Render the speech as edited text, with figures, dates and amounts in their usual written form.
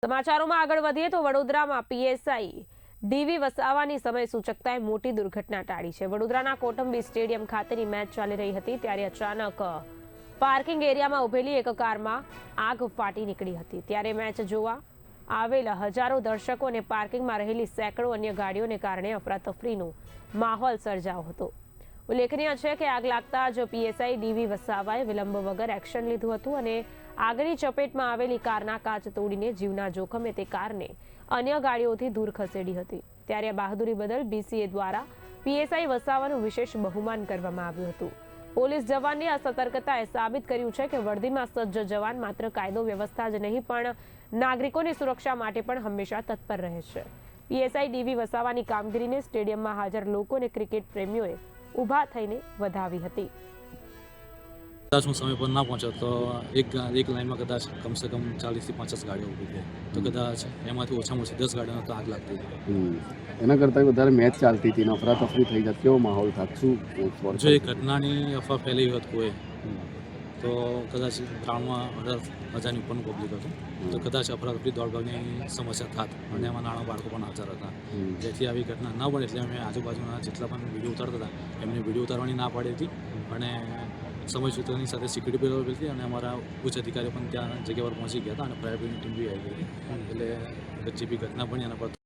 સમાચારોમાં આગળ વધીએ તો વડોદરામાં પીએસઆઈ ડીવી વસાવાની સમય સૂચકતાએ મોટી દુર્ઘટના ટાળી છે। વડોદરાના કોટંબી સ્ટેડિયમ ખાતેની મેચ ચાલી રહી હતી ત્યારે અચાનક પાર્કિંગ એરિયામાં ઉભેલી એક કારમાં આગ ફાટી નીકળી હતી। ત્યારે મેચ જોવા આવેલા હજારો દર્શકો અને પાર્કિંગમાં રહેલી સેંકડો અન્ય ગાડીઓને કારણે અફરાતફરીનો માહોલ સર્જાયો હતો। ઉલ્લેખનીય છે કે આગ લાગતા જ પીએસઆઈ ડીવી વસાવાએ વિલંબ વગર એક્શન લીધું હતું અને આગની ચપેટમાં આવેલી કારના કાચ તોડીને જીવના જોખમે તે કારને અન્ય ગાડીઓથી દૂર ખસેડી હતી। ત્યારે બહાદુરી બદલ બીસીએ દ્વારા પીએસઆઈ વસાવાનું વિશેષ બહુમાન કરવામાં આવ્યું હતું। પોલીસ જવાનની આ સતર્કતાએ સાબિત કર્યું છે કે વર્દીમાં સજ્જ જવાન માત્ર કાયદો વ્યવસ્થા જ નહીં પણ નાગરિકોની સુરક્ષા માટે પણ હંમેશા તત્પર રહે છે। પીએસઆઈ ડીવી વસાવાની કામગીરીને સ્ટેડિયમમાં હાજર લોકો અને ક્રિકેટ પ્રેમીઓએ ઊભા થઈને વધાવી હતી। कदाच હું સમય પર ના પહોંચ્યો તો એક લાઇનમાં કદાચ કમસે કમ 40 થી 50 ગાડીઓ ઊભી થઈ તો કદાચ એમાંથી ઓછામાં ઓછી 10 ગાડીઓને તો આગ લાગતી હતી। એના કરતાં વધારે મેચ ચાલતી હતી ને અફરાતફરી થઈ જાત, કેવો માહોલ થાત? શું જો એ ઘટનાની અફવા ફેલાઈ હોત કોઈ તો કદાચ ગ્રાઉન્ડમાં 18,000ની ઉપરનું પબ્લિક હતું તો કદાચ અફરાતફરી દોડભાગની સમસ્યા થાત અને એમાં નાના બાળકો પણ હાજર હતા, જેથી આવી ઘટના ન બને એટલે અમે આજુબાજુના જેટલા પણ વિડીયો ઉતારતા હતા એમને વિડીયો ઉતારવાની ના પાડી હતી અને સમય સૂત્રની સાથે સિક્યુરિટી બરાબર હતી અને અમારા ઉચ્ચ અધિકારીઓ પણ ત્યાં જગ્યા પર પહોંચી ગયા હતા અને ફાયર બ્રિગેડની ટીમ બી આવી ગઈ હતી। એટલે વચ્ચે બી ઘટના બની એના પર